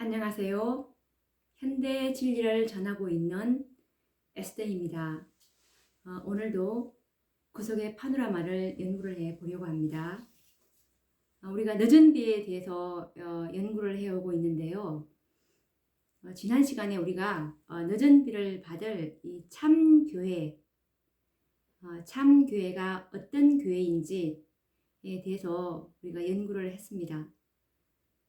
안녕하세요. 현대 진리를 전하고 있는 에스더입니다. 오늘도 구속의 파노라마를 연구를 해 보려고 합니다. 우리가 늦은 비에 대해서 연구를 해오고 있는데요. 지난 시간에 우리가 늦은 비를 받을 이 참교회, 참교회가 어떤 교회인지에 대해서 우리가 연구를 했습니다.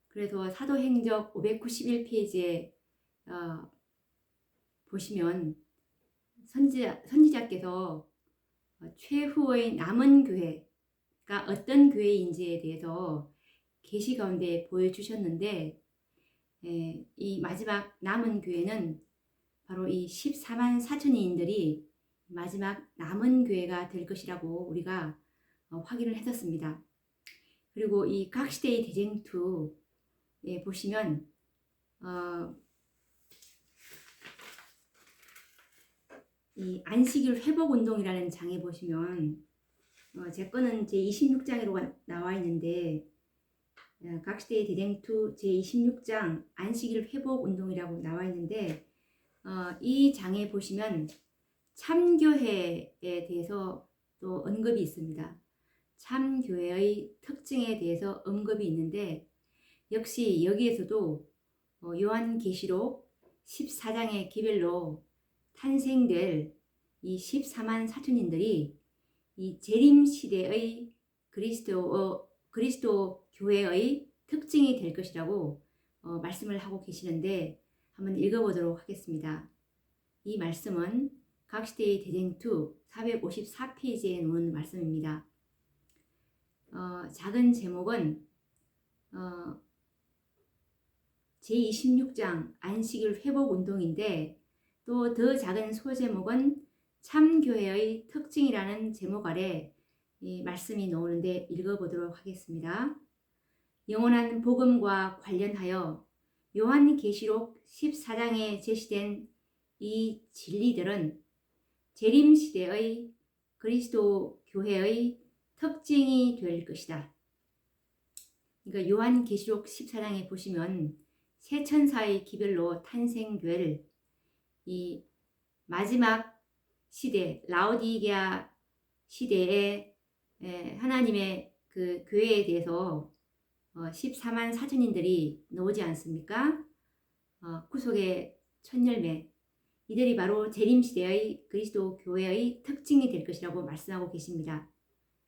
그래서 사도행적 591페이지에 보시면 선지자께서 최후의 남은 교회가 어떤 교회인지에 대해서 계시 가운데 보여주셨는데, 이 마지막 남은 교회는 바로 이 14만 4천인들이 마지막 남은 교회가 될 것이라고 우리가 확인을 했었습니다. 그리고 이 각시대의 대쟁투에 보시면 이 안식일 회복운동이라는 장에 보시면 제 거는 제26장으로 나와 있는데, 각시대의 대쟁투 제26장 안식일 회복운동이라고 나와 있는데, 이 장에 보시면 참교회에 대해서 또 언급이 있습니다. 참교회의 특징에 대해서 언급이 있는데, 역시 여기에서도 요한계시록 14장의 기별로 탄생될 이 14만 4천인들이 이 재림시대의 그리스도 교회의 특징이 될 것이라고 말씀을 하고 계시는데, 한번 읽어보도록 하겠습니다. 이 말씀은 각시대의 대쟁투 454페이지에 놓은 말씀입니다. 작은 제목은 제26장 안식일 회복운동인데, 또 더 작은 소제목은 참교회의 특징이라는 제목 아래 이 말씀이 나오는데 읽어보도록 하겠습니다. 영원한 복음과 관련하여 요한계시록 14장에 제시된 이 진리들은 재림시대의 그리스도 교회의 특징이 될 것이다. 그러니까 요한계시록 14장에 보시면 세 천사의 기별로 탄생될 이 마지막 시대, 라오디게아 시대에 하나님의 그 교회에 대해서 14만 4천인들이 나오지 않습니까? 구속의 첫 열매, 이들이 바로 재림시대의 그리스도 교회의 특징이 될 것이라고 말씀하고 계십니다.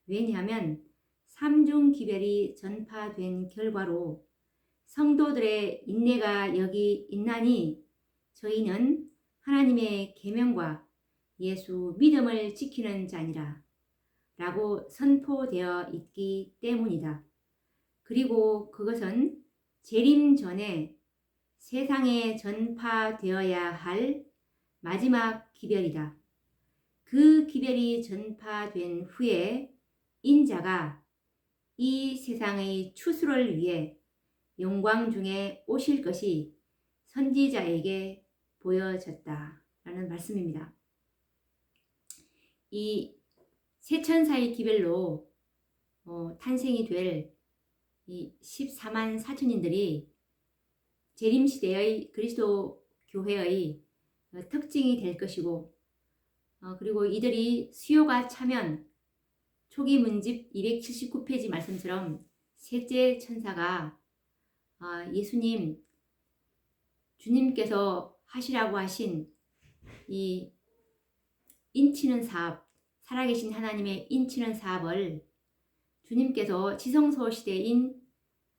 왜냐하면 삼중 기별이 전파된 결과로 성도들의 인내가 여기 있나니 저희는 하나님의 계명과 예수 믿음을 지키는 자니라 라고 선포되어 있기 때문이다. 그리고 그것은 재림 전에 세상에 전파되어야 할 마지막 기별이다. 그 기별이 전파된 후에 인자가 이 세상의 추수를 위해 영광 중에 오실 것이 선지자에게 보여졌다 라는 말씀입니다. 이 세천사의 기별로 탄생이 될 이 14만 4천인들이 재림시대의 그리스도 교회의 특징이 될 것이고, 그리고 이들이 수요가 차면 초기 문집 279페이지 말씀처럼 셋째 천사가 예수님, 주님께서 하시라고 하신 이 인치는 사업, 살아계신 하나님의 인치는 사업을 주님께서 지성소 시대인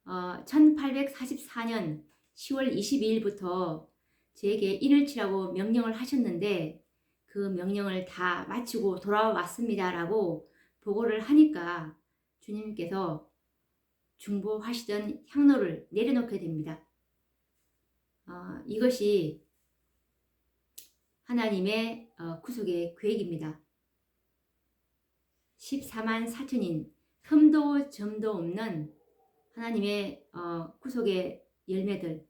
1844년 10월 22일부터 저에게 인을 치라고 명령을 하셨는데, 그 명령을 다 마치고 돌아왔습니다 라고 보고를 하니까 주님께서 중보하시던 향로를 내려놓게 됩니다. 이것이 하나님의 구속의 계획입니다. 14만 4천인 흠도 점도 없는 하나님의 구속의 열매들,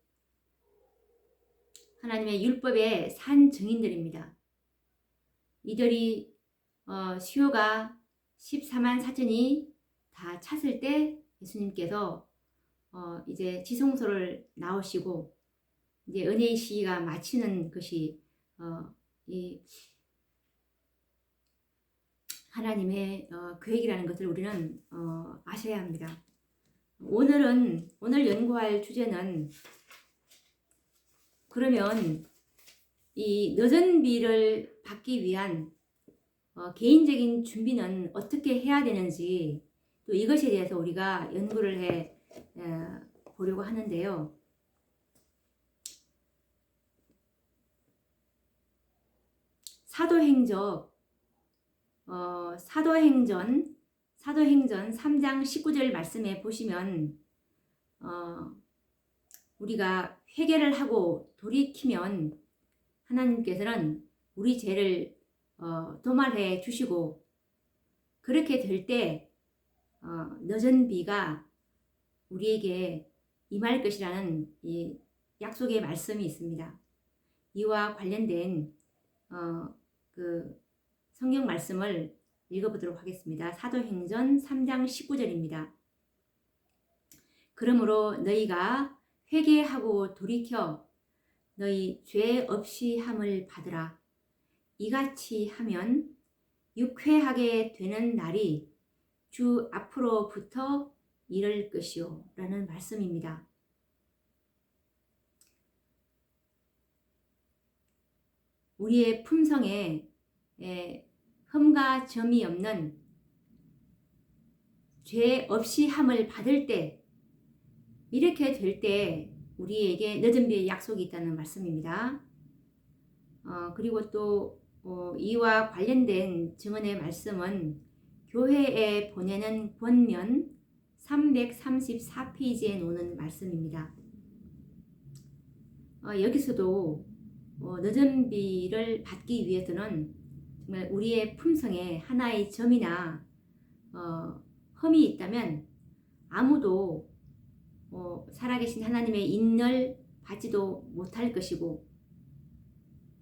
하나님의 율법의 산 증인들입니다. 이들이 수요가 14만 4천이 다 찼을 때 예수님께서 이제 지성소를 나오시고 이제 은혜의 시기가 마치는 것이 이 하나님의 계획이라는 것을 우리는 아셔야 합니다. 오늘 연구할 주제는 그러면 이 늦은 비를 받기 위한 개인적인 준비는 어떻게 해야 되는지 또 이것에 대해서 우리가 연구를 해 보려고 하는데요. 사도행전 3장 19절 말씀에 보시면 우리가 회개를 하고 돌이키면 하나님께서는 우리 죄를 도말해 주시고 그렇게 될 때 늦은 비가 우리에게 임할 것이라는 이 약속의 말씀이 있습니다. 이와 관련된 그 성경 말씀을 읽어보도록 하겠습니다. 사도행전 3장 19절입니다. 그러므로 너희가 회개하고 돌이켜 너희 죄 없이 함을 받으라. 이같이 하면 육회하게 되는 날이 주 앞으로부터 이를 것이요 라는 말씀입니다. 우리의 품성에 흠과 점이 없는 죄 없이 함을 받을 때 이렇게 될 때 우리에게 늦은 비의 약속이 있다는 말씀입니다. 그리고 또 이와 관련된 증언의 말씀은 교회에 보내는 권면 334페이지에 놓는 말씀입니다. 여기서도 늦은 비를 받기 위해서는 정말 우리의 품성에 하나의 점이나 흠이 있다면 아무도 살아계신 하나님의 인을 받지도 못할 것이고,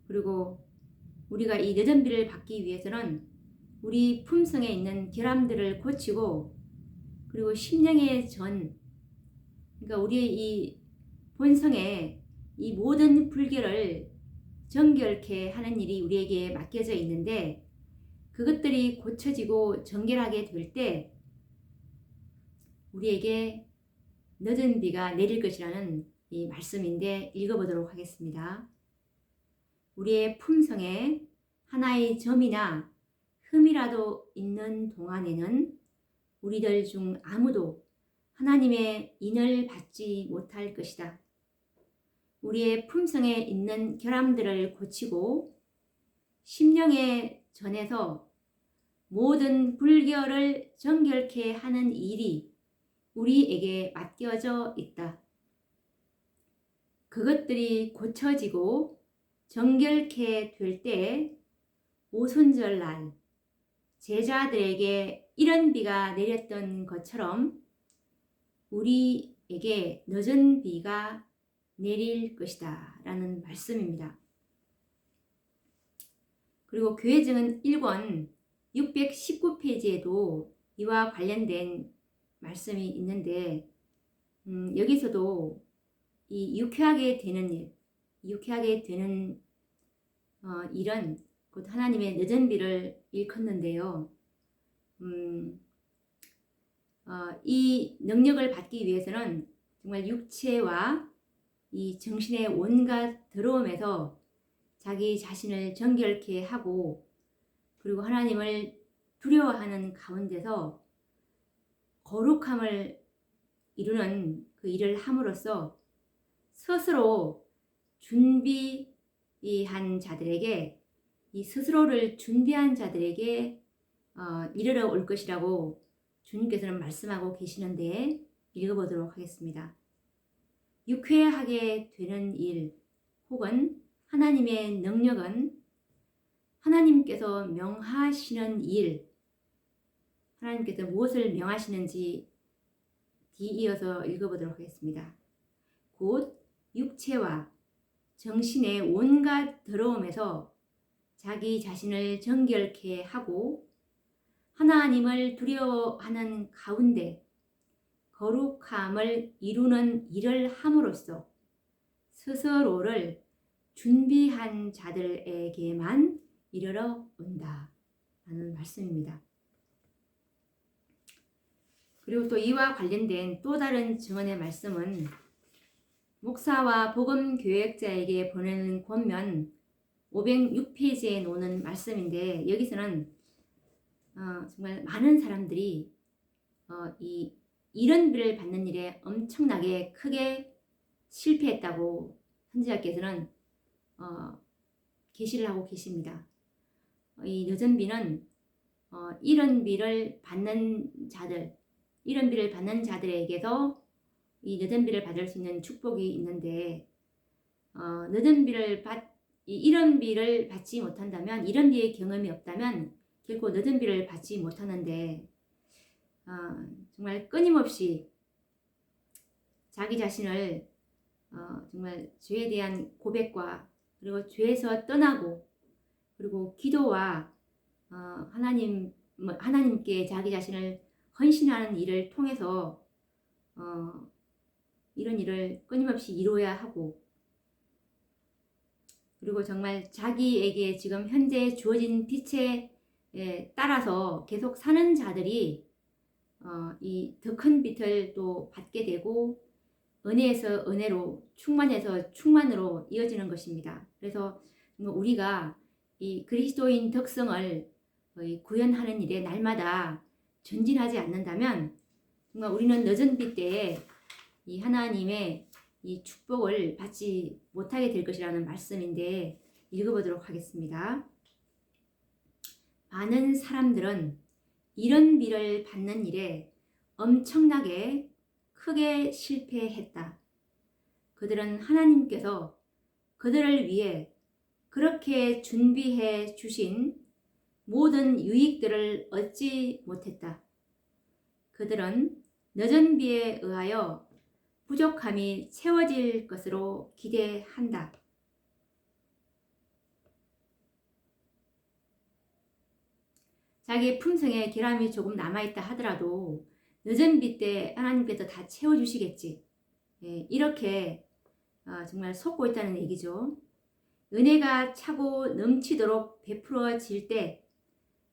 그리고 우리가 이 늦은 비를 받기 위해서는 우리 품성에 있는 결함들을 고치고, 그리고 심령의 그러니까 우리의 이 본성에 이 모든 불결을 정결케 하는 일이 우리에게 맡겨져 있는데, 그것들이 고쳐지고 정결하게 될 때 우리에게 늦은 비가 내릴 것이라는 이 말씀인데 읽어보도록 하겠습니다. 우리의 품성에 하나의 점이나 흠이라도 있는 동안에는 우리들 중 아무도 하나님의 인을 받지 못할 것이다. 우리의 품성에 있는 결함들을 고치고 심령의 전에서 모든 불결을 정결케 하는 일이 우리에게 맡겨져 있다. 그것들이 고쳐지고 정결케 될 때 오순절날 제자들에게 이런 비가 내렸던 것처럼 우리에게 늦은 비가 내릴 것이다 라는 말씀입니다. 그리고 교회증언 1권 619페이지에도 이와 관련된 말씀이 있는데 여기서도 이 유쾌하게 되는 일은 곧 하나님의 늦은 비를 일컫는데요. 이 능력을 받기 위해서는 정말 육체와 이 정신의 온갖 더러움에서 자기 자신을 정결케 하고, 그리고 하나님을 두려워하는 가운데서 거룩함을 이루는 그 일을 함으로써 스스로 준비한 자들에게, 이 스스로를 준비한 자들에게 이르러 올 것이라고 주님께서는 말씀하고 계시는데 읽어보도록 하겠습니다. 유쾌하게 되는 일 혹은 하나님의 능력은 하나님께서 명하시는 일, 하나님께서 무엇을 명하시는지 뒤이어서 읽어보도록 하겠습니다. 곧 육체와 정신의 온갖 더러움에서 자기 자신을 정결케 하고 하나님을 두려워하는 가운데 거룩함을 이루는 일을 함으로써 스스로를 준비한 자들에게만 이르러 온다 라는 말씀입니다. 그리고 또 이와 관련된 또 다른 증언의 말씀은 목사와 복음 교역자에게 보내는 권면 506페이지에 놓는 말씀인데, 여기서는 정말 많은 사람들이 이 이른비를 받는 일에 엄청나게 크게 실패했다고 선지자께서는 계시를 하고 계십니다. 이 늦은 비는 이른비를 받는 자들에게도 이 늦은 비를 받을 수 있는 축복이 있는데, 이른 비를 받지 못한다면, 이른 비의 경험이 없다면 결코 늦은 비를 받지 못하는데, 정말 끊임없이 자기 자신을 정말 죄에 대한 고백과, 그리고 죄에서 떠나고, 그리고 기도와 하나님께 자기 자신을 헌신하는 일을 통해서 이런 일을 끊임없이 이루어야 하고, 그리고 정말 자기에게 지금 현재 주어진 빛에 따라서 계속 사는 자들이 이 더 큰 빛을 또 받게 되고, 은혜에서 은혜로, 충만해서 충만으로 이어지는 것입니다. 그래서 우리가 이 그리스도인 덕성을 구현하는 일에 날마다 전진하지 않는다면, 정말 우리는 늦은 빛 때에 이 하나님의 이 축복을 받지 못하게 될 것이라는 말씀인데, 읽어보도록 하겠습니다. 많은 사람들은 이른 비를 받는 일에 엄청나게 크게 실패했다. 그들은 하나님께서 그들을 위해 그렇게 준비해 주신 모든 유익들을 얻지 못했다. 그들은 늦은 비에 의하여 부족함이 채워질 것으로 기대한다. 자기 품성에 결함이 조금 남아있다 하더라도 늦은 비 때 하나님께서 다 채워주시겠지, 이렇게 정말 속고 있다는 얘기죠. 은혜가 차고 넘치도록 베풀어질 때,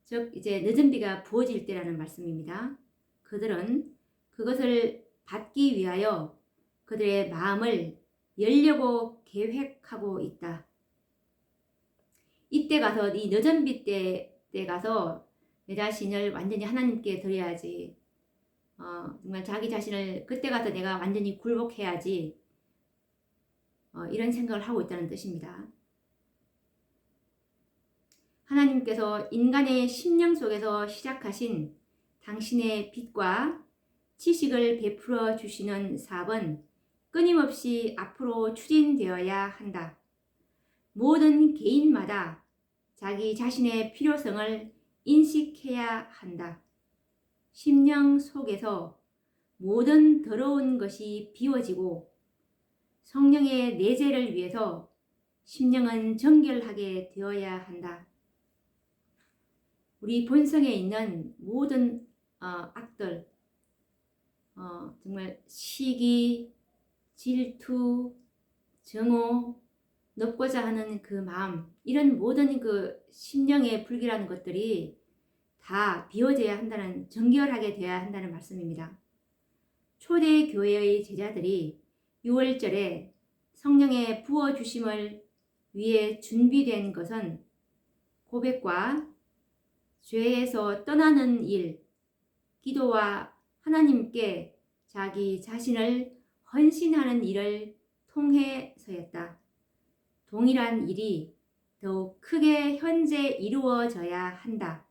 즉 이제 늦은 비가 부어질 때라는 말씀입니다. 그들은 그것을 받기 위하여 그들의 마음을 열려고 계획하고 있다. 이때 가서, 이 늦은 비 때 가서 내 자신을 완전히 하나님께 드려야지, 정말 자기 자신을 그때 가서 내가 완전히 굴복해야지, 이런 생각을 하고 있다는 뜻입니다. 하나님께서 인간의 심령 속에서 시작하신 당신의 빛과 지식을 베풀어 주시는 사업은 끊임없이 앞으로 추진되어야 한다. 모든 개인마다 자기 자신의 필요성을 인식해야 한다. 심령 속에서 모든 더러운 것이 비워지고 성령의 내재를 위해서 심령은 정결하게 되어야 한다. 우리 본성에 있는 모든 악들, 정말 시기, 질투, 정오, 높고자 하는 그 마음, 이런 모든 그 심령의 불길한 것들이 다 비워져야 한다는, 정결하게 되어야 한다는 말씀입니다. 초대 교회의 제자들이 6월절에 성령의 부어주심을 위해 준비된 것은 고백과 죄에서 떠나는 일, 기도와 하나님께 자기 자신을 헌신하는 일을 통해서였다. 동일한 일이 더욱 크게 현재 이루어져야 한다.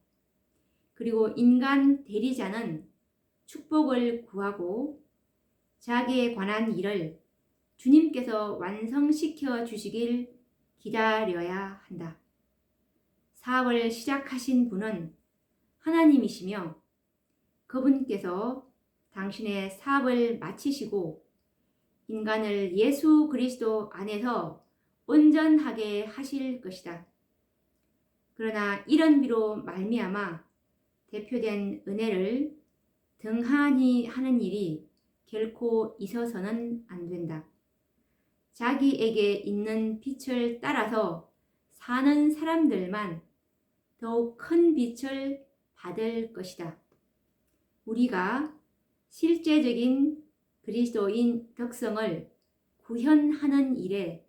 그리고 인간 대리자는 축복을 구하고 자기에 관한 일을 주님께서 완성시켜 주시길 기다려야 한다. 사업을 시작하신 분은 하나님이시며 그분께서 당신의 사업을 마치시고 인간을 예수 그리스도 안에서 온전하게 하실 것이다. 그러나 이런 비로 말미암아 대표된 은혜를 등한히 하는 일이 결코 있어서는 안 된다. 자기에게 있는 빛을 따라서 사는 사람들만 더욱 큰 빛을 받을 것이다. 우리가 실제적인 그리스도인 덕성을 구현하는 일에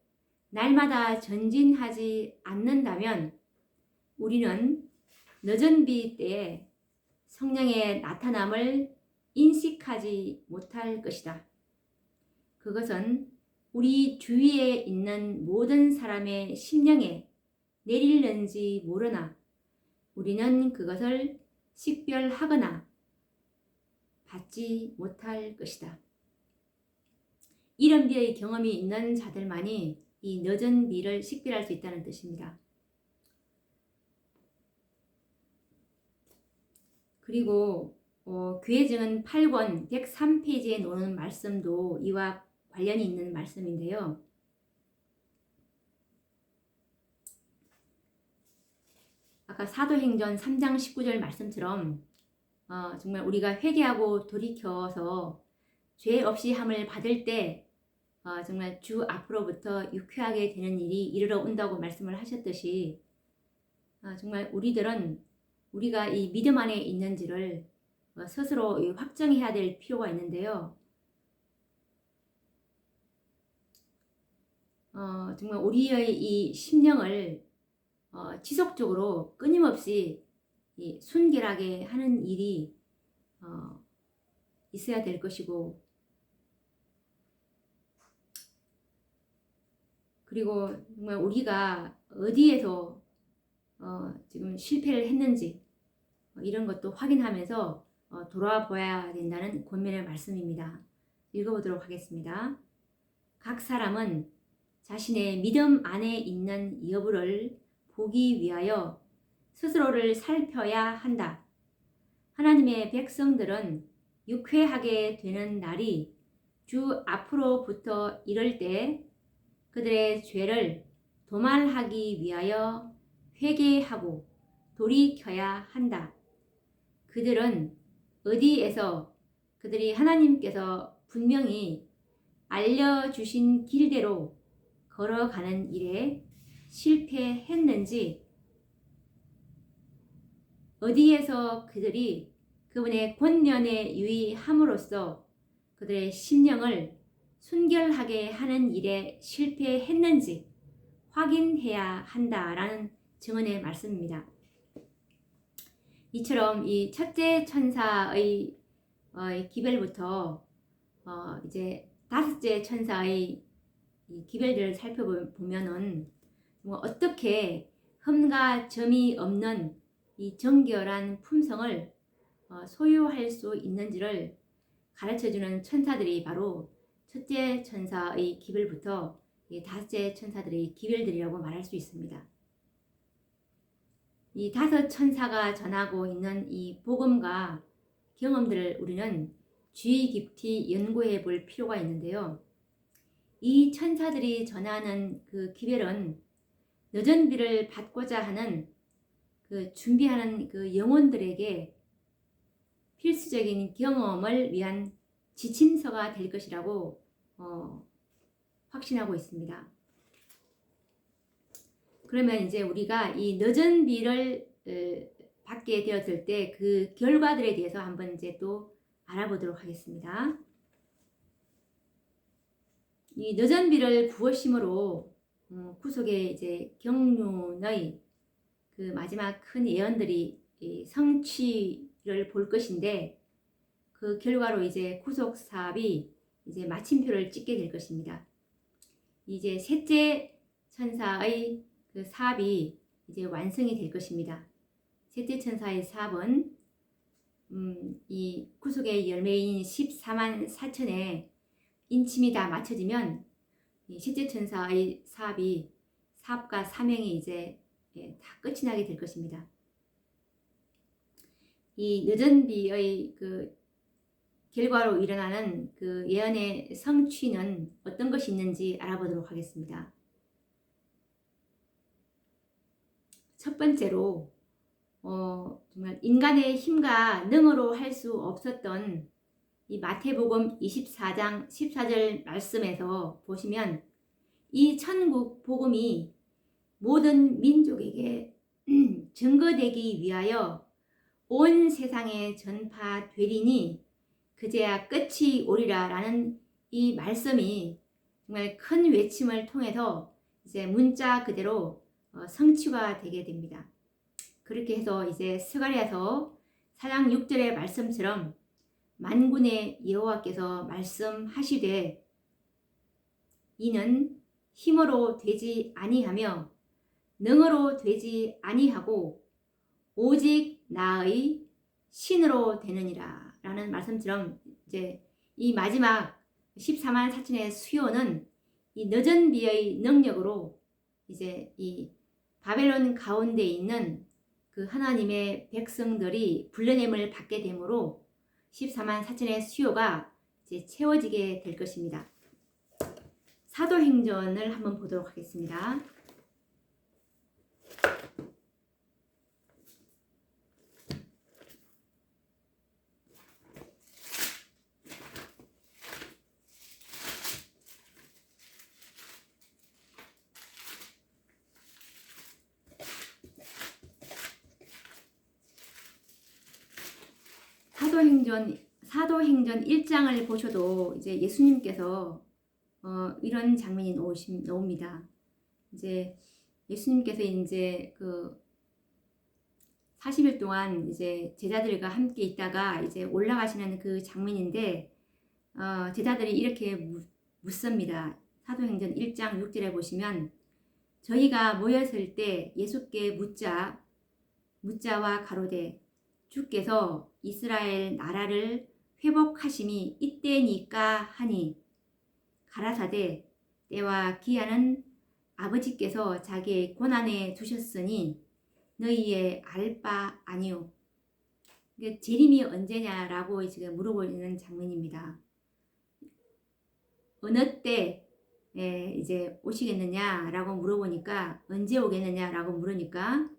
날마다 전진하지 않는다면 우리는 늦은 비 때에 성령의 나타남을 인식하지 못할 것이다. 그것은 우리 주위에 있는 모든 사람의 심령에 내릴는지 모르나 우리는 그것을 식별하거나 받지 못할 것이다. 이런 비의 경험이 있는 자들만이 이 늦은 비를 식별할 수 있다는 뜻입니다. 그리고 교회 증언 8권 103페이지에 놓는 말씀도 이와 관련이 있는 말씀인데요. 아까 사도행전 3장 19절 말씀처럼 정말 우리가 회개하고 돌이켜서 죄 없이 함을 받을 때 정말 주 앞으로부터 유쾌하게 되는 일이 이르러 온다고 말씀을 하셨듯이 정말 우리가 이 믿음 안에 있는지를 스스로 확정해야 될 필요가 있는데요. 정말 우리의 이 심령을 지속적으로 끊임없이 이 순결하게 하는 일이 있어야 될 것이고, 그리고 정말 우리가 어디에서 지금 실패를 했는지 이런 것도 확인하면서 돌아봐야 된다는 권면의 말씀입니다. 읽어보도록 하겠습니다. 각 사람은 자신의 믿음 안에 있는 여부를 보기 위하여 스스로를 살펴야 한다. 하나님의 백성들은 유쾌하게 되는 날이 주 앞으로부터 이를 때 그들의 죄를 도말하기 위하여 회개하고 돌이켜야 한다. 그들은 어디에서 그들이 하나님께서 분명히 알려주신 길대로 걸어가는 일에 실패했는지, 어디에서 그들이 그분의 권면에 유의함으로써 그들의 심령을 순결하게 하는 일에 실패했는지 확인해야 한다라는 증언의 말씀입니다. 이처럼 이 첫째 천사의 기별부터 이제 다섯째 천사의 이 기별들을 살펴보면은 어떻게 흠과 점이 없는 이 정결한 품성을 소유할 수 있는지를 가르쳐주는 천사들이 바로 첫째 천사의 기별부터 다섯째 천사들의 기별들이라고 말할 수 있습니다. 이 다섯 천사가 전하고 있는 이 복음과 경험들을 우리는 주의 깊이 연구해 볼 필요가 있는데요. 이 천사들이 전하는 그 기별은 늦은 비를 받고자 하는 준비하는 그 영혼들에게 필수적인 경험을 위한 지침서가 될 것이라고 확신하고 있습니다. 그러면 이제 우리가 이 늦은 비를 받게 되었을 때 그 결과들에 대해서 한번 이제 또 알아보도록 하겠습니다. 이 늦은 비를 부으심으로 구속의 이제 경륜의 그 마지막 큰 예언들이 성취를 볼 것인데, 그 결과로 이제 구속 사업이 이제 마침표를 찍게 될 것입니다. 이제 셋째 천사의 그 사업이 이제 완성이 될 것입니다. 셋째 천사의 사업은 이 구속의 열매인 14만 4천의 인침이 다 맞춰지면 이 셋째 천사의 사업과 사명이 이제 다 끝이 나게 될 것입니다. 이 늦은 비의 그 결과로 일어나는 그 예언의 성취는 어떤 것이 있는지 알아보도록 하겠습니다. 첫 번째로 정말 인간의 힘과 능으로 할 수 없었던 이 마태복음 24장 14절 말씀에서 보시면 이 천국 복음이 모든 민족에게 증거되기 위하여 온 세상에 전파되리니 그제야 끝이 오리라 라는 이 말씀이 정말 큰 외침을 통해서 이제 문자 그대로 성취가 되게 됩니다. 그렇게 해서 이제 스가랴서 4장 6절의 말씀처럼 만군의 여호와께서 말씀하시되 이는 힘으로 되지 아니하며 능으로 되지 아니하고 오직 나의 신으로 되느니라 라는 말씀처럼 이제 이 마지막 14만 4천의 수요는 이 늦은 비의 능력으로 이제 이 바벨론 가운데 있는 그 하나님의 백성들이 불러냄을 받게 되므로 14만 4천의 수요가 이제 채워지게 될 것입니다. 사도행전을 한번 보도록 하겠습니다. 사도행전 1장을 보셔도 이제 예수님께서 이런 장면이 나옵니다. 이제 예수님께서 이제 그 40일 동안 이제 제자들과 함께 있다가 이제 올라가시는 그 장면인데 제자들이 이렇게 묻습니다. 사도행전 1장 6절에 보시면 저희가 모였을 때 예수께 묻자와 가로되 주께서 이스라엘 나라를 회복하심이 이때니까 하니 가라사대 때와 기한은 아버지께서 자기의 권한에 두셨으니 너희의 알 바 아니오. 재림이 언제냐라고 지금 물어보는 장면입니다. 어느 때 이제 오시겠느냐라고 물어보니까 언제 오겠느냐라고 물으니까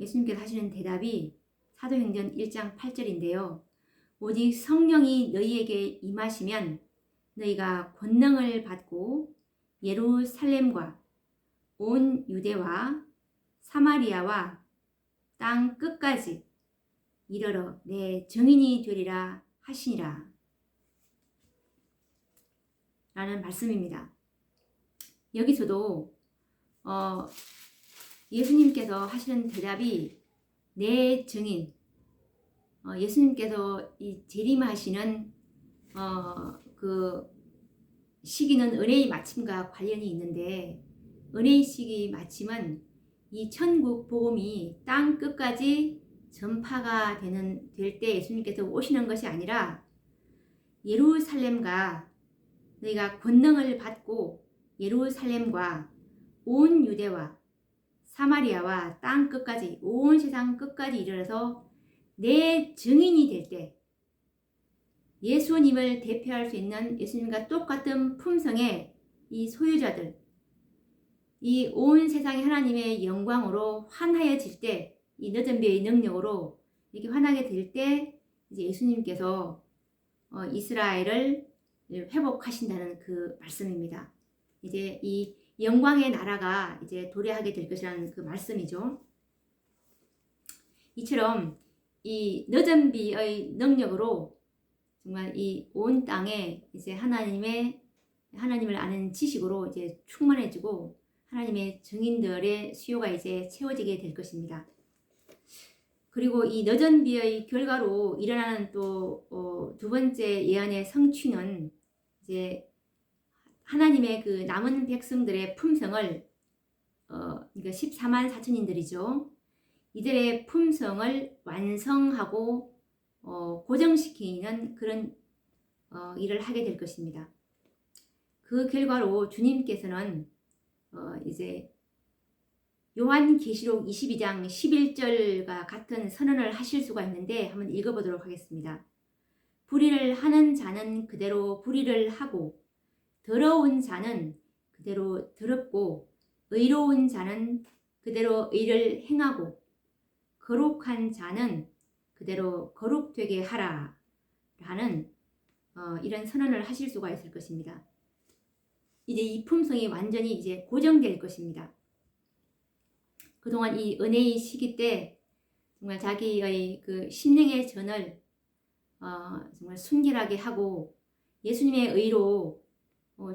예수님께서 하시는 대답이 사도행전 1장 8절인데요. 오직 성령이 너희에게 임하시면 너희가 권능을 받고 예루살렘과 온 유대와 사마리아와 땅 끝까지 이르러 내 증인이 되리라 하시니라 라는 말씀입니다. 여기서도 예수님께서 하시는 대답이 내 증인, 예수님께서 이 재림하시는 그 시기는 은혜의 마침과 관련이 있는데 은혜의 시기 마침은 이 천국 복음이 땅 끝까지 전파가 될 때 예수님께서 오시는 것이 아니라 예루살렘과 너희가 권능을 받고 예루살렘과 온 유대와 사마리아와 땅 끝까지 온 세상 끝까지 이르러서 내 증인이 될 때 예수님을 대표할 수 있는 예수님과 똑같은 품성의 이 소유자들 이 온 세상이 하나님의 영광으로 환하여질 때 이 늦은 비의 능력으로 이렇게 환하게 될 때 이제 예수님께서 이스라엘을 회복하신다는 그 말씀입니다. 이제 이 영광의 나라가 이제 도래하게 될 것이라는 그 말씀이죠. 이처럼 이 늦은 비의 능력으로 정말 이 온 땅에 이제 하나님을 아는 지식으로 이제 충만해지고 하나님의 증인들의 수요가 이제 채워지게 될 것입니다. 그리고 이 늦은 비의 결과로 일어나는 또 두 번째 예언의 성취는 이제 하나님의 그 남은 백성들의 품성을 그러니까 14만 4천인들이죠. 이들의 품성을 완성하고 고정시키는 그런 일을 하게 될 것입니다. 그 결과로 주님께서는 이제 요한계시록 22장 11절과 같은 선언을 하실 수가 있는데 한번 읽어보도록 하겠습니다. 불의를 하는 자는 그대로 불의를 하고 더러운 자는 그대로 더럽고 의로운 자는 그대로 의를 행하고 거룩한 자는 그대로 거룩되게 하라 라는 이런 선언을 하실 수가 있을 것입니다. 이제 이 품성이 완전히 이제 고정될 것입니다. 그동안 이 은혜의 시기 때 정말 자기의 그 심령의 전을 정말 순결하게 하고 예수님의 의로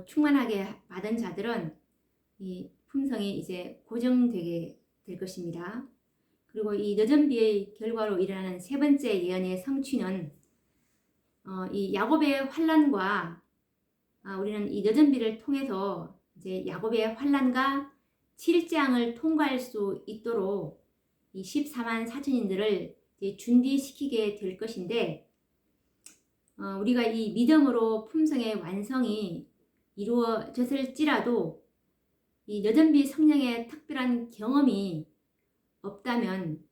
충만하게 받은 자들은 이 품성이 이제 고정되게 될 것입니다. 그리고 이 늦은 비의 결과로 일어나는 세 번째 예언의 성취는 이 야곱의 환난과 우리는 이 늦은 비를 통해서 이제 야곱의 환난과 7장을 통과할 수 있도록 이 14만 사천인들을 이제 준비시키게 될 것인데 우리가 이 믿음으로 품성의 완성이 이루어졌을지라도 이 늦은 비 성령의 특별한 경험이 없다면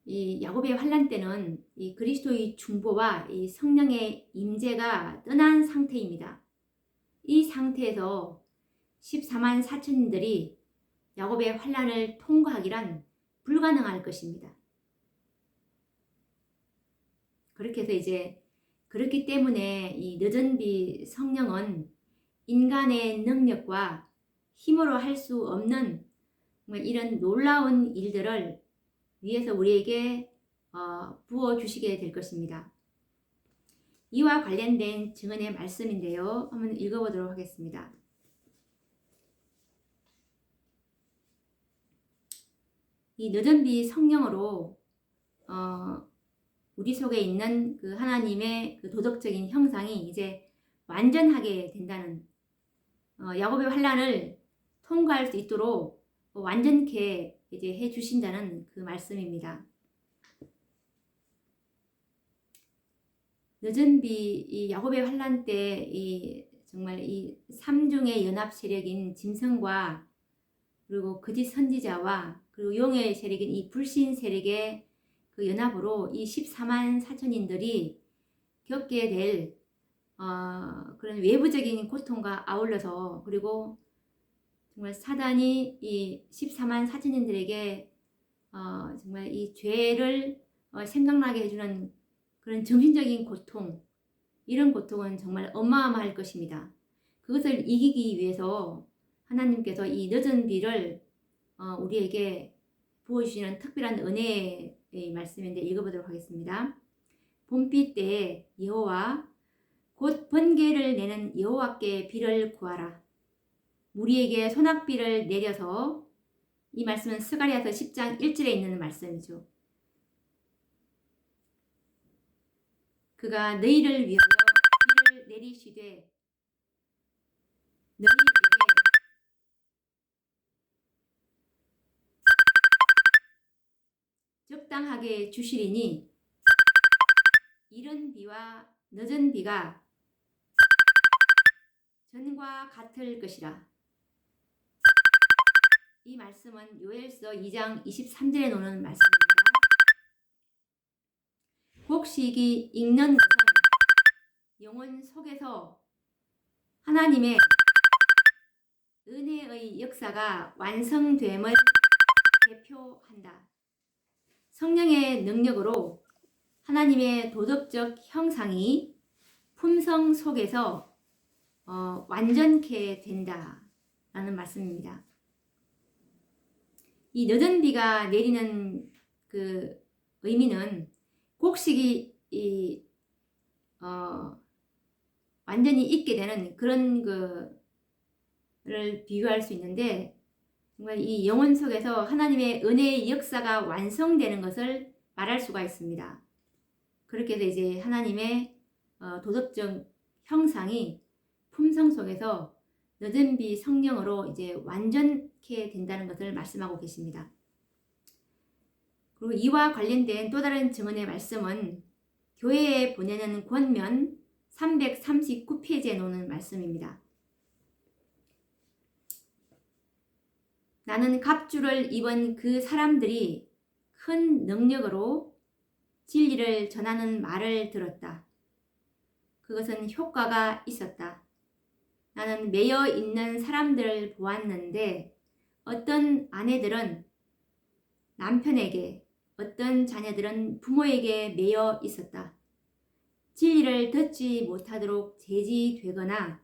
이 야곱의 환난 때는 이 그리스도의 중보와 이 성령의 임재가 떠난 상태입니다. 이 상태에서 14만 사천인들이 야곱의 환난을 통과하기란 불가능할 것입니다. 그렇게 해서 이제 그렇기 때문에 이 늦은 비 성령은 인간의 능력과 힘으로 할 수 없는 이런 놀라운 일들을 위해서 우리에게 부어주시게 될 것입니다. 이와 관련된 증언의 말씀인데요. 한번 읽어보도록 하겠습니다. 이 늦은 비 성령으로 우리 속에 있는 그 하나님의 그 도덕적인 형상이 이제 완전하게 된다는 야곱의 환난을 통과할 수 있도록 완전케 이제 해 주신다는 그 말씀입니다. 늦은 비 이 야곱의 환난 때 이 정말 이 삼중의 연합 세력인 짐승과 그리고 거짓 선지자와 그리고 용의 세력인 이 불신 세력의 그 연합으로 이 14만 사천인들이 겪게 될 그런 외부적인 고통과 아울러서 그리고 정말 사단이 이 14만 사천인들에게 정말 이 죄를 생각나게 해주는 그런 정신적인 고통, 이런 고통은 정말 어마어마할 것입니다. 그것을 이기기 위해서 하나님께서 이 늦은 비를 우리에게 부어주시는 특별한 은혜의 말씀인데 읽어보도록 하겠습니다. 봄비 때에 여호와 곧 번개를 내는 여호와께 비를 구하라. 우리에게 소낙비를 내려서, 이 말씀은 스가랴서 10장 1절에 있는 말씀이죠. 그가 너희를 위하여 비를 내리시되 너희에게 적당하게 주시리니 이른 비와 늦은 비가 전과 같을 것이라. 이 말씀은 요엘서 2장 23절에 나오는 말씀입니다. 곡식이 익는 것은 영혼 속에서 하나님의 은혜의 역사가 완성됨을 대표한다. 성령의 능력으로 하나님의 도덕적 형상이 품성 속에서 완전케 된다라는 말씀입니다. 이 늦은 비가 내리는 그 의미는 곡식이 완전히 익게 되는 그런 거를 비유할 수 있는데, 정말 이 영혼 속에서 하나님의 은혜의 역사가 완성되는 것을 말할 수가 있습니다. 그렇게 해서 이제 하나님의 도덕적 형상이 품성 속에서 늦은 비 성령으로 이제 완전케 된다는 것을 말씀하고 계십니다. 그리고 이와 관련된 또 다른 증언의 말씀은 교회에 보내는 권면 339페이지에 놓는 말씀입니다. 나는 갑주를 입은 그 사람들이 큰 능력으로 진리를 전하는 말을 들었다. 그것은 효과가 있었다. 나는 매여 있는 사람들을 보았는데 어떤 아내들은 남편에게, 어떤 자녀들은 부모에게 매여 있었다. 진리를 듣지 못하도록 제지되거나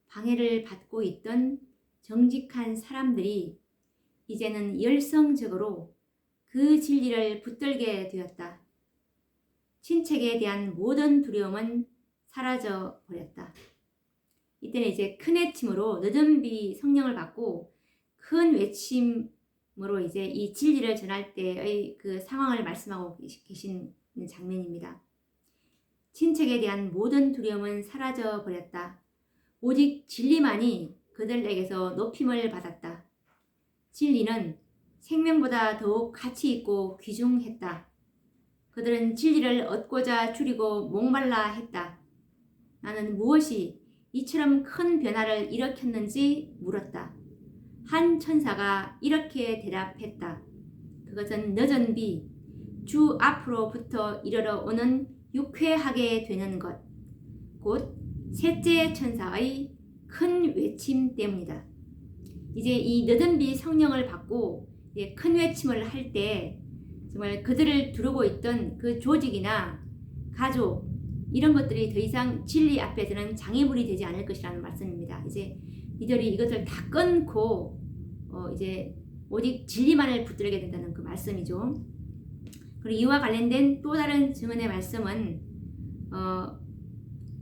방해를 받고 있던 정직한 사람들이 이제는 열성적으로 그 진리를 붙들게 되었다. 친책에 대한 모든 두려움은 사라져 버렸다. 이때는 이제 큰 외침으로 늦은 비 성령을 받고 큰 외침으로 이제 이 진리를 전할 때의 그 상황을 말씀하고 계신 장면입니다. 친책에 대한 모든 두려움은 사라져 버렸다. 오직 진리만이 그들에게서 높임을 받았다. 진리는 생명보다 더욱 가치 있고 귀중했다. 그들은 진리를 얻고자 줄이고 목말라 했다. 나는 무엇이 이처럼 큰 변화를 일으켰는지 물었다. 한 천사가 이렇게 대답했다. 그것은 늦은 비, 주 앞으로부터 이르러 오는 유쾌하게 되는 것, 곧 셋째 천사의 큰 외침 때문이다. 이제 이 늦은 비 성령을 받고 큰 외침을 할 때 정말 그들을 두르고 있던 그 조직이나 가족 이런 것들이 더 이상 진리 앞에서는 장애물이 되지 않을 것이라는 말씀입니다. 이제 이들이 이것을 다 끊고 이제 오직 진리만을 붙들게 된다는 그 말씀이죠. 그리고 이와 관련된 또 다른 증언의 말씀은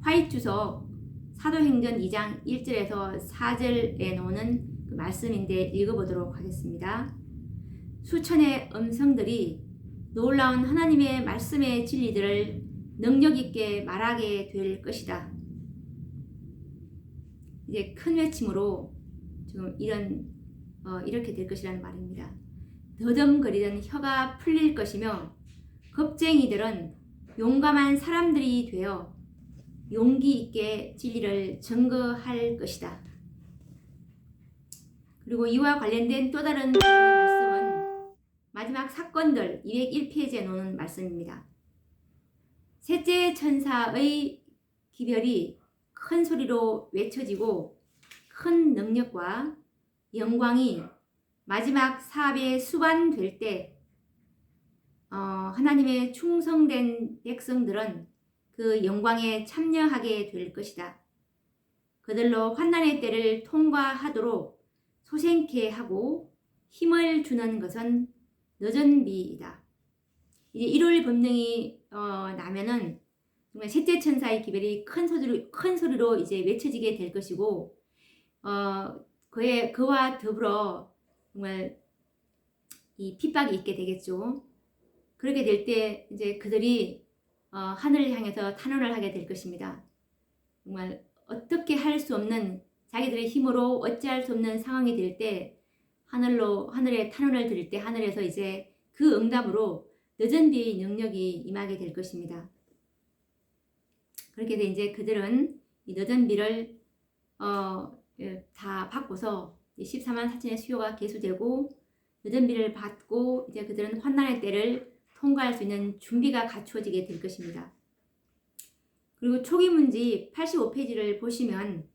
화이트주석 사도행전 2장 1절에서 4절에 나오는 그 말씀인데 읽어보도록 하겠습니다. 수천의 음성들이 놀라운 하나님의 말씀의 진리들을 능력 있게 말하게 될 것이다. 이제 큰 외침으로 지금 이렇게 될 것이라는 말입니다. 더듬거리던 혀가 풀릴 것이며 겁쟁이들은 용감한 사람들이 되어 용기 있게 진리를 증거할 것이다. 그리고 이와 관련된 또 다른 말씀은 마지막 사건들 201페이지에 놓는 말씀입니다. 셋째 천사의 기별이 큰 소리로 외쳐지고 큰 능력과 영광이 마지막 사업에 수반될 때 하나님의 충성된 백성들은 그 영광에 참여하게 될 것이다. 그들로 환난의 때를 통과하도록 소생케 하고 힘을 주는 것은 늦은 비이다. 이제 1월 법령이 나면은 정말 셋째 천사의 기별이 큰 소리로 이제 외쳐지게 될 것이고 그와 더불어 정말 이 핍박이 있게 되겠죠. 그렇게 될 때 이제 그들이 하늘을 향해서 탄원을 하게 될 것입니다. 정말 어떻게 할 수 없는 자기들의 힘으로 어찌할 수 없는 상황이 될 때 하늘에 탄원을 드릴 때 하늘에서 이제 그 응답으로 늦은 비의 능력이 임하게 될 것입니다. 그렇게 해서 이제 그들은 이 늦은 비를 다 받고서 14만 4천의 수요가 계수되고 늦은 비를 받고 이제 그들은 환난의 때를 통과할 수 있는 준비가 갖추어지게 될 것입니다. 그리고 초기 문지 85페이지를 보시면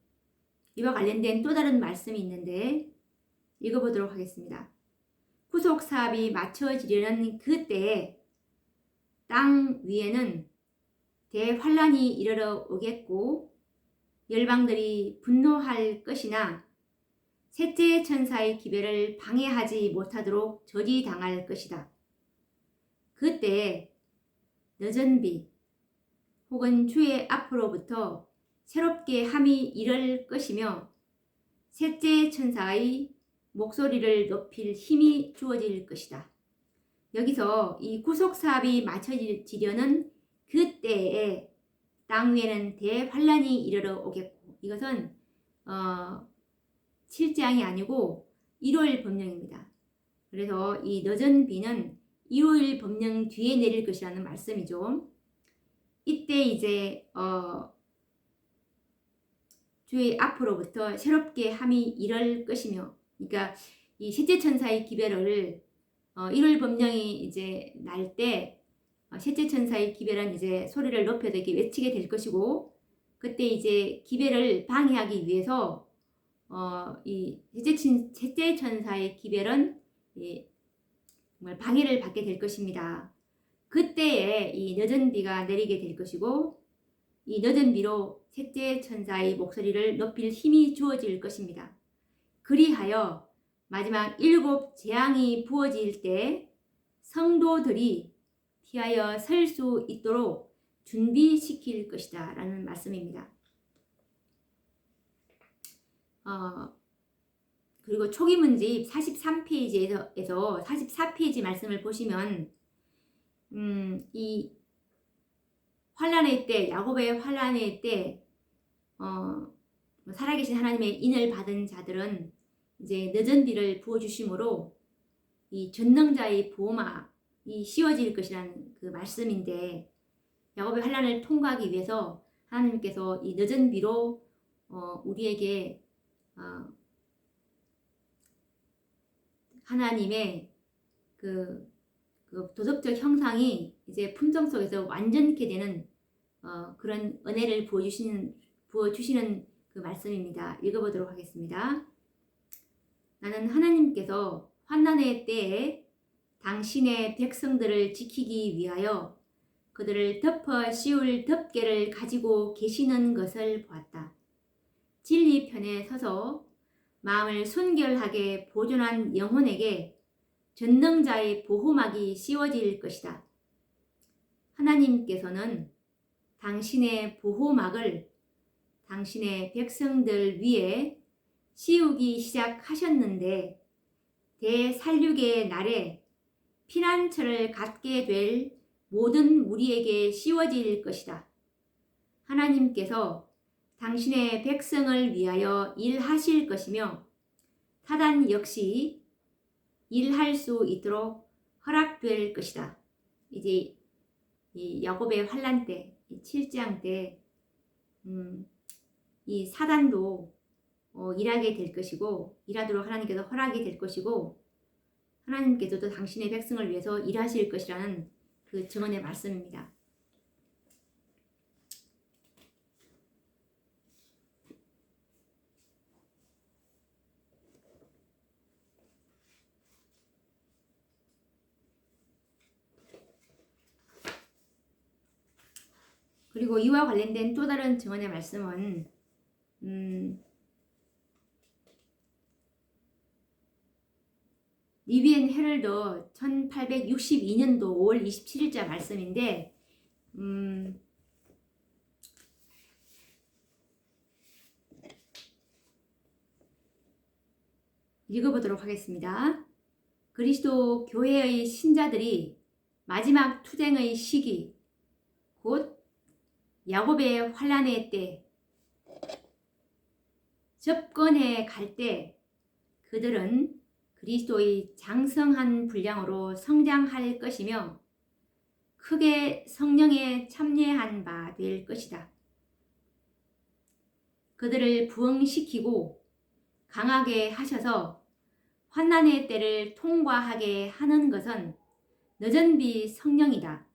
이와 관련된 또 다른 말씀이 있는데 읽어보도록 하겠습니다. 후속 사업이 마쳐지려는 그때에 땅 위에는 대환란이 이르러 오겠고 열방들이 분노할 것이나 셋째 천사의 기별을 방해하지 못하도록 저지당할 것이다. 그때 늦은 비 혹은 주의 앞으로부터 새롭게 함이 이를 것이며 셋째 천사의 목소리를 높일 힘이 주어질 것이다. 여기서 이 구속사업이 마쳐지려는 그때에 땅 위에는 대환란이 이르러 오겠고 이것은 7장이 아니고 1월 법령입니다. 그래서 이 늦은 비는 1월 법령 뒤에 내릴 것이라는 말씀이죠. 이때 이제 주의 앞으로부터 새롭게 함이 이를 것이며 그러니까 이 셋째 천사의 기별을 1월 법령이 이제 날 때 셋째 천사의 기별은 이제 소리를 높여서 이렇게 외치게 될 것이고 그때 이제 기별을 방해하기 위해서 이 셋째 천사의 기별은 정말 방해를 받게 될 것입니다. 그때에 이 늦은 비가 내리게 될 것이고 이 늦은 비로 셋째 천사의 목소리를 높일 힘이 주어질 것입니다. 그리하여 마지막 7 재앙이 부어질 때 성도들이 피하여 설 수 있도록 준비시킬 것이다 라는 말씀입니다. 그리고 초기 문집 43페이지에서 44페이지 말씀을 보시면 이 환란의 때, 야곱의 환란의 때 살아계신 하나님의 인을 받은 자들은 이제 늦은 비를 부어주심으로 이 전능자의 보호막이 씌워질 것이라는 그 말씀인데, 야곱의 환란을 통과하기 위해서 하나님께서 이 늦은 비로 우리에게 하나님의 그 도덕적 형상이 이제 품성 속에서 완전케 되는 그런 은혜를 부어주시는 그 말씀입니다. 읽어보도록 하겠습니다. 나는 하나님께서 환난의 때에 당신의 백성들을 지키기 위하여 그들을 덮어 씌울 덮개를 가지고 계시는 것을 보았다. 진리 편에 서서 마음을 순결하게 보존한 영혼에게 전능자의 보호막이 씌워질 것이다. 하나님께서는 당신의 보호막을 당신의 백성들 위에 씌우기 시작하셨는데 대살육의 날에 피난처를 갖게 될 모든 우리에게 씌워질 것이다. 하나님께서 당신의 백성을 위하여 일하실 것이며 사단 역시 일할 수 있도록 허락될 것이다. 이제 이 야곱의 환란 때, 이 7장 때, 이 사단도 일하게 될 것이고, 일하도록 하나님께서 허락이 될 것이고, 하나님께서도 당신의 백성을 위해서 일하실 것이라는 그 증언의 말씀입니다. 그리고 이와 관련된 또 다른 증언의 말씀은 리비엔 헤럴드 1862년도 5월 27일자 말씀인데 읽어보도록 하겠습니다. 그리스도 교회의 신자들이 마지막 투쟁의 시기, 곧 야곱의 환란의 때 접근해 갈 때 그들은 그리스도의 장성한 분량으로 성장할 것이며 크게 성령에 참여한 바 될 것이다. 그들을 부흥시키고 강하게 하셔서 환난의 때를 통과하게 하는 것은 늦은 비 성령이다.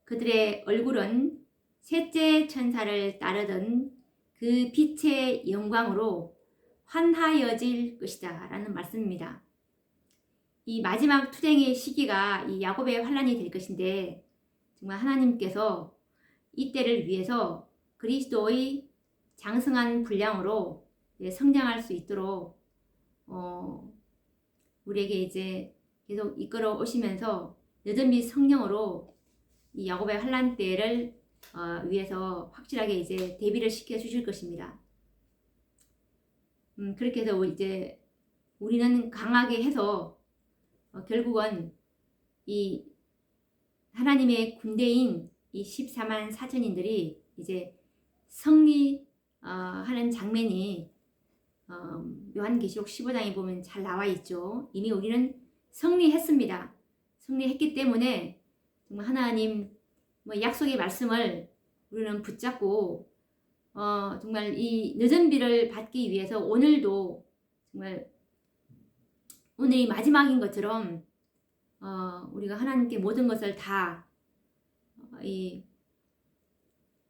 그들의 얼굴은 셋째 천사를 따르던 그 빛의 영광으로 환하여질 것이다 라는 말씀입니다. 이 마지막 투쟁의 시기가 이 야곱의 환란이 될 것인데, 정말 하나님께서 이때를 위해서 그리스도의 장성한 분량으로 성장할 수 있도록 우리에게 이제 계속 이끌어 오시면서 늦은 빛 성령으로 이 야곱의 환란 때를 위해서 확실하게 이제 대비를 시켜 주실 것입니다. 그렇게 해서 이제 우리는 강하게 해서 결국은 이 하나님의 군대인 이 14만 4천인들이 이제 승리하는 장면이 요한계시록 15장에 보면 잘 나와 있죠. 이미 우리는 승리했습니다. 승리했기 때문에 정말 하나님 약속의 말씀을 우리는 붙잡고 정말 이 늦은 비를 받기 위해서 오늘도 정말 오늘이 마지막인 것처럼 우리가 하나님께 모든 것을 다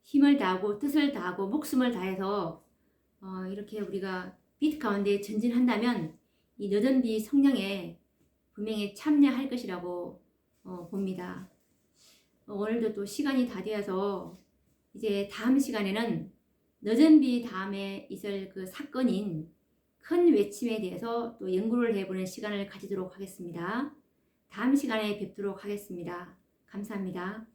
힘을 다하고 뜻을 다하고 목숨을 다해서 이렇게 우리가 빛 가운데 전진한다면 이 늦은 비 성령에 분명히 참여할 것이라고 봅니다. 오늘도 또 시간이 다 되어서 이제 다음 시간에는 늦은 비 다음에 있을 그 사건인 큰 외침에 대해서 또 연구를 해보는 시간을 가지도록 하겠습니다. 다음 시간에 뵙도록 하겠습니다. 감사합니다.